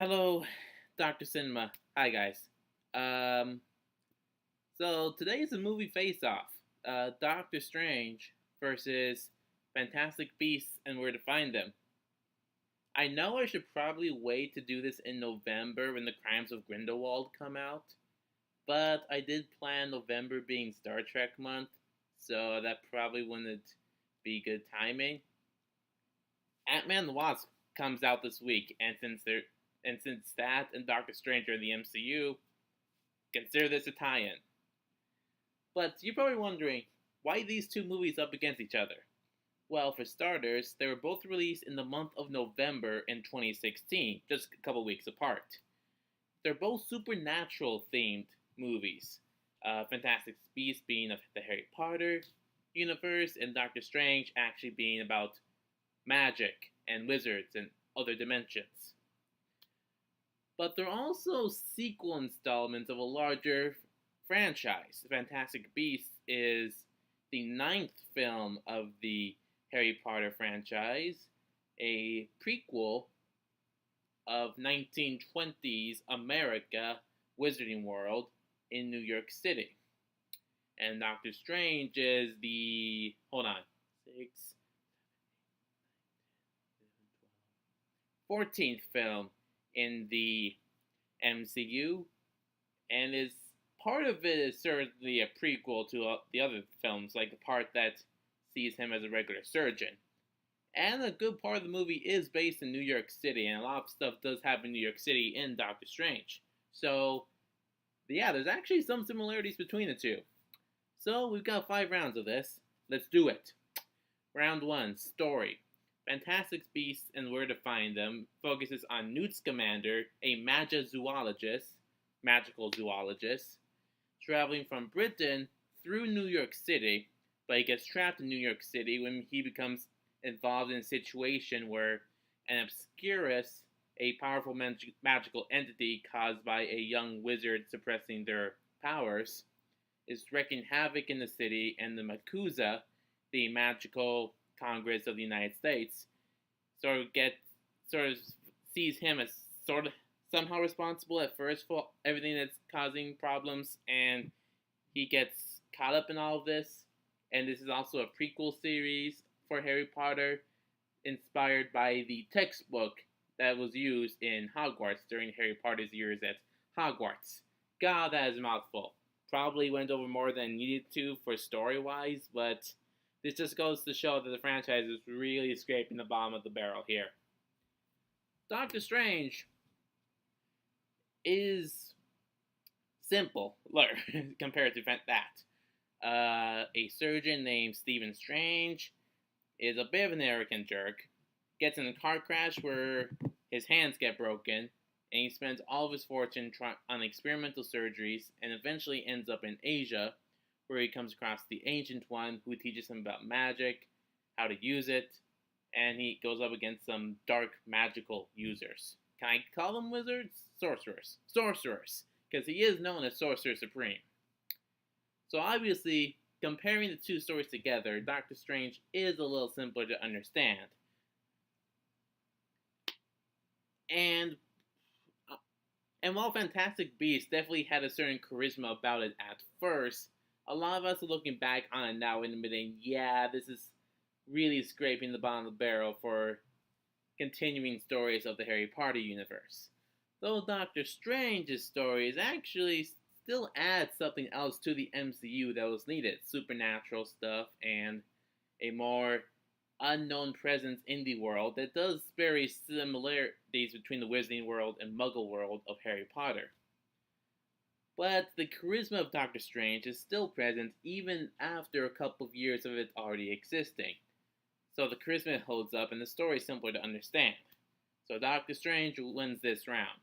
Hello, Dr. Cinema. Hi, guys. Um, so today is a movie face-off. Doctor Strange versus Fantastic Beasts and Where to Find Them. I know I should probably wait to do this in November when the Crimes of Grindelwald come out, but I did plan November being Star Trek month, so that probably wouldn't be good timing. Ant-Man and the Wasp comes out this week, and since that and Doctor Strange are in the MCU, consider this a tie-in. But you're probably wondering, why these two movies up against each other? Well, for starters, they were both released in the month of November in 2016, just a couple weeks apart. They're both supernatural themed movies. Fantastic Beasts being of the Harry Potter universe, and Doctor Strange actually being about magic and wizards and other dimensions. But they're also sequel installments of a larger franchise. Fantastic Beasts is the ninth film of the Harry Potter franchise, a prequel of 1920s America Wizarding World in New York City. And Doctor Strange is the, hold on, 6, 14th film in the MCU, and is part of it is certainly a prequel to the other films, like the part that sees him as a regular surgeon. And a good part of the movie is based in New York City, and a lot of stuff does happen in New York City in Doctor Strange. So, yeah, there's actually some similarities between the two. So, we've got 5 rounds of this. Let's do it. Round 1, Story. Fantastic Beasts and Where to Find Them focuses on Newt Scamander, a magical zoologist, traveling from Britain through New York City, but he gets trapped in New York City when he becomes involved in a situation where an Obscurus, a powerful magical entity caused by a young wizard suppressing their powers, is wreaking havoc in the city, and the Makusa, the magical Congress of the United States, sort of sees him as sort of somehow responsible at first for everything that's causing problems, and he gets caught up in all of this. And this is also a prequel series for Harry Potter, inspired by the textbook that was used in Hogwarts during Harry Potter's years at Hogwarts. God, that is a mouthful. Probably went over more than needed to for story wise, but this just goes to show that the franchise is really scraping the bottom of the barrel here. Doctor Strange is simple compared to that. A surgeon named Stephen Strange is a bit of an arrogant jerk, gets in a car crash where his hands get broken, and he spends all of his fortune on experimental surgeries and eventually ends up in Asia, where he comes across the Ancient One who teaches him about magic, how to use it, and he goes up against some dark magical users. Can I call them wizards? Sorcerers. Sorcerers, because he is known as Sorcerer Supreme. So obviously, comparing the two stories together, Doctor Strange is a little simpler to understand. And uh, and while Fantastic Beasts definitely had a certain charisma about it at first, a lot of us are looking back on it now and admitting, yeah, this is really scraping the bottom of the barrel for continuing stories of the Harry Potter universe. Though Doctor Strange's stories actually still add something else to the MCU that was needed, supernatural stuff and a more unknown presence in the world that does very similarities between the Wizarding World and Muggle world of Harry Potter. But the charisma of Doctor Strange is still present even after a couple of years of it already existing. So the charisma holds up and the story is simpler to understand. So Doctor Strange wins this round.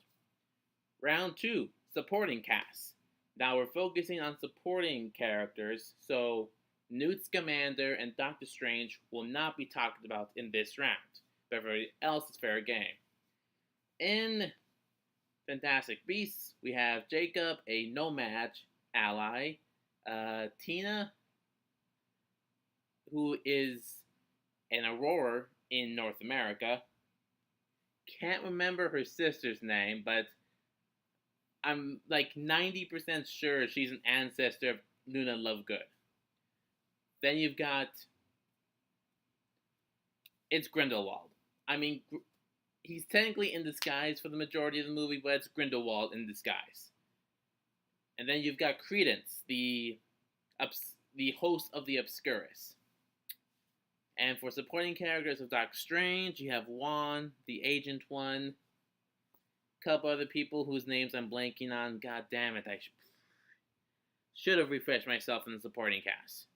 Round 2, supporting cast. Now we're focusing on supporting characters, so Newt Scamander and Doctor Strange will not be talked about in this round, but everybody else is fair game. In Fantastic Beasts, we have Jacob, a nomad ally, Tina, who is an Aurora in North America, can't remember her sister's name, but I'm like 90% sure she's an ancestor of Luna Lovegood. Then you've got it's Grindelwald. I mean, he's technically in disguise for the majority of the movie, but it's Grindelwald in disguise. And then you've got Credence, the host of the Obscurus. And for supporting characters of Doctor Strange, you have Wong, the Agent One, a couple other people whose names I'm blanking on. God damn it, I should have refreshed myself in the supporting cast.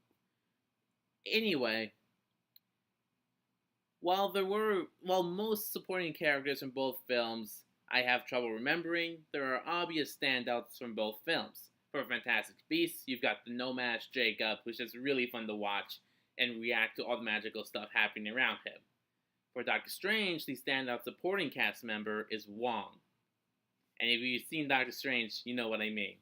Anyway, while most supporting characters from both films I have trouble remembering, there are obvious standouts from both films. For Fantastic Beasts, you've got the No-Mash Jacob, who's just really fun to watch and react to all the magical stuff happening around him. For Doctor Strange, the standout supporting cast member is Wong. And if you've seen Doctor Strange, you know what I mean.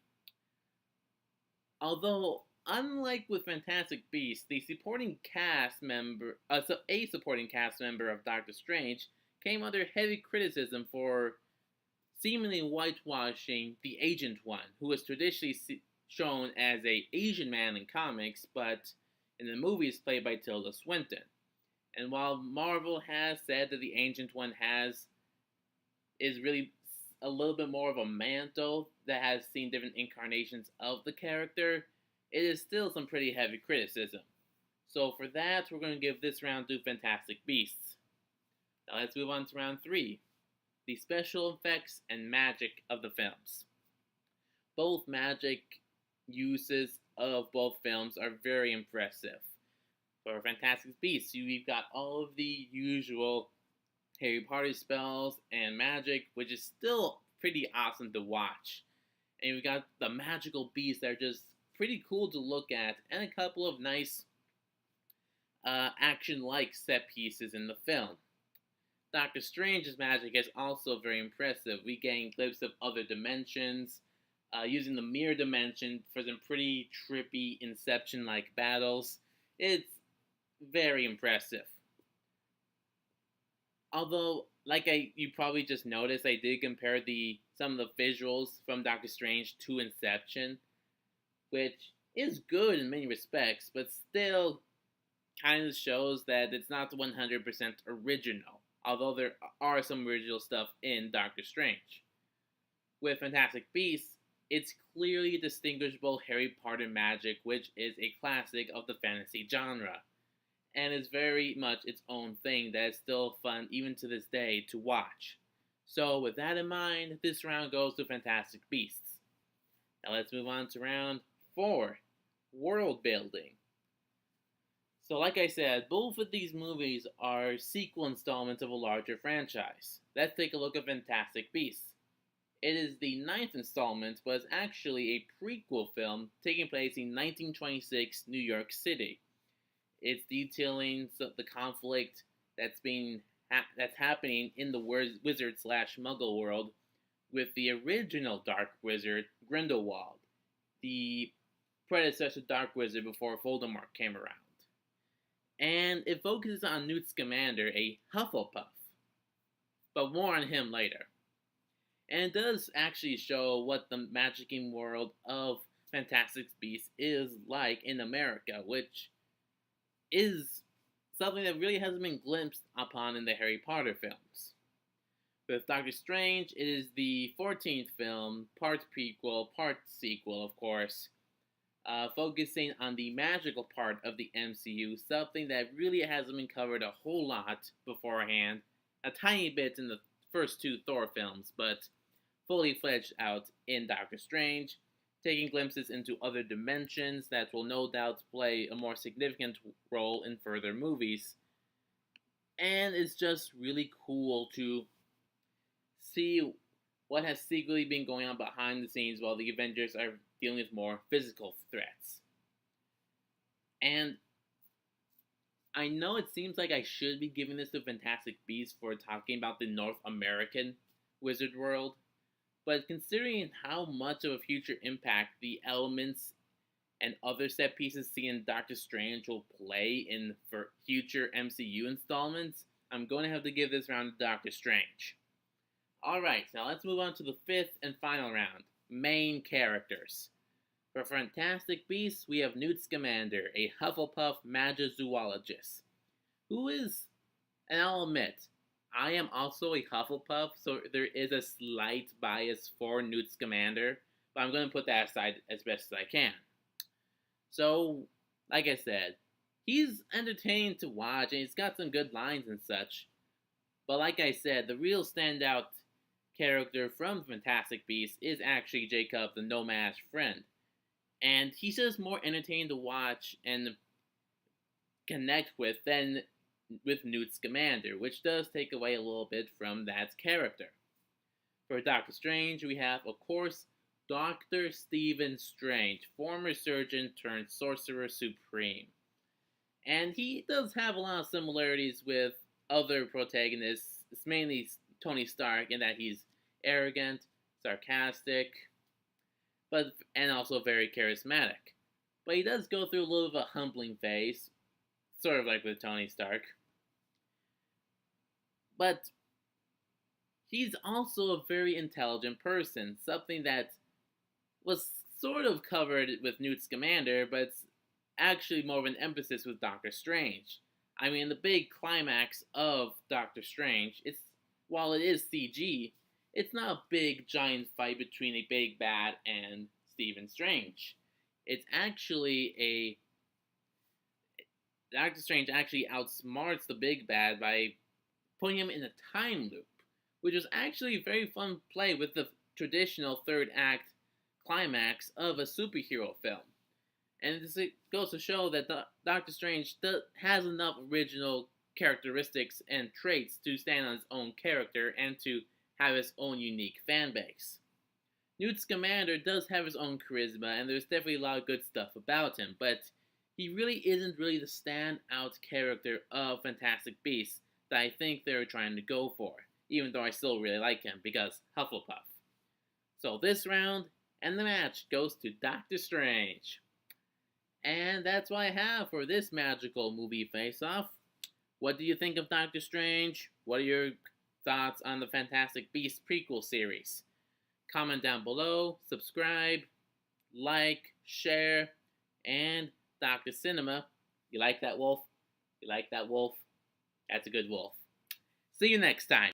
Although, unlike with Fantastic Beasts, the supporting cast member, a supporting cast member of Doctor Strange came under heavy criticism for seemingly whitewashing the Agent One, who was traditionally shown as an Asian man in comics, but in the movies played by Tilda Swinton. And while Marvel has said that the Agent One is really a little bit more of a mantle that has seen different incarnations of the character, it is still some pretty heavy criticism. So for that, we're going to give this round to Fantastic Beasts. Now let's move on to round 3. The special effects and magic of the films. Both magic uses of both films are very impressive. For Fantastic Beasts, you've got all of the usual Harry Potter spells and magic, which is still pretty awesome to watch. And you've got the magical beasts that are just pretty cool to look at, and a couple of nice action-like set pieces in the film. Doctor Strange's magic is also very impressive. We gain glimpses of other dimensions, using the mirror dimension for some pretty trippy Inception-like battles. It's very impressive. Although, you probably just noticed, I did compare some of the visuals from Doctor Strange to Inception, which is good in many respects, but still kind of shows that it's not 100% original, although there are some original stuff in Doctor Strange. With Fantastic Beasts, it's clearly distinguishable Harry Potter magic, which is a classic of the fantasy genre, and is very much its own thing that is still fun even to this day to watch. So with that in mind, this round goes to Fantastic Beasts. Now let's move on to round 4, world building. So like I said, both of these movies are sequel installments of a larger franchise. Let's take a look at Fantastic Beasts. It is the 9th installment, but it's actually a prequel film taking place in 1926 New York City. It's detailing the conflict that's happening in the wizard/muggle world with the original Dark Wizard, Grindelwald, the predecessor Dark Wizard before Voldemort came around. And it focuses on Newt Scamander, a Hufflepuff, but more on him later. And it does actually show what the magicking world of Fantastic Beasts is like in America, which is something that really hasn't been glimpsed upon in the Harry Potter films. With Doctor Strange, it is the 14th film, part prequel, part sequel, of course, focusing on the magical part of the MCU, something that really hasn't been covered a whole lot beforehand, a tiny bit in the first 2 Thor films, but fully fledged out in Doctor Strange, taking glimpses into other dimensions that will no doubt play a more significant role in further movies. And it's just really cool to see what has secretly been going on behind the scenes while the Avengers are dealing with more physical threats. And I know it seems like I should be giving this to Fantastic Beasts for talking about the North American wizard world, but considering how much of a future impact the elements and other set pieces seen in Doctor Strange will play in for future MCU installments, I'm going to have to give this round to Doctor Strange. Alright, now let's move on to the fifth and final round. Main characters. For Fantastic Beasts, we have Newt Scamander, a Hufflepuff magizoologist, who is, and I'll admit, I am also a Hufflepuff, so there is a slight bias for Newt Scamander, but I'm going to put that aside as best as I can. So, like I said, he's entertaining to watch, and he's got some good lines and such. But like I said, the real standout character from Fantastic Beasts is actually Jacob the Nomad's friend. And he's just more entertaining to watch and connect with than with Newt Scamander, which does take away a little bit from that character. For Doctor Strange, we have, of course, Dr. Stephen Strange, former surgeon turned sorcerer supreme. And he does have a lot of similarities with other protagonists. It's mainly Tony Stark in that he's arrogant, sarcastic, and also very charismatic. But he does go through a little bit of a humbling phase, sort of like with Tony Stark. But he's also a very intelligent person, something that was sort of covered with Newt Scamander, but it's actually more of an emphasis with Doctor Strange. I mean, the big climax of Doctor Strange, while it is CG, it's not a big giant fight between a big bad and Stephen Strange. It's actually Doctor Strange actually outsmarts the big bad by putting him in a time loop, which is actually a very fun play with the traditional third act climax of a superhero film. And it goes to show that Doctor Strange has enough original characteristics and traits to stand on his own character and to have his own unique fan base. Newt Scamander does have his own charisma, and there's definitely a lot of good stuff about him, but he really isn't really the standout character of Fantastic Beasts that I think they're trying to go for, even though I still really like him because Hufflepuff. So this round and the match goes to Doctor Strange. And that's what I have for this magical movie face-off. What do you think of Doctor Strange? What are your thoughts on the Fantastic Beasts prequel series? Comment down below, subscribe, like, share, and Dr. Cinema. You like that wolf? You like that wolf? That's a good wolf. See you next time.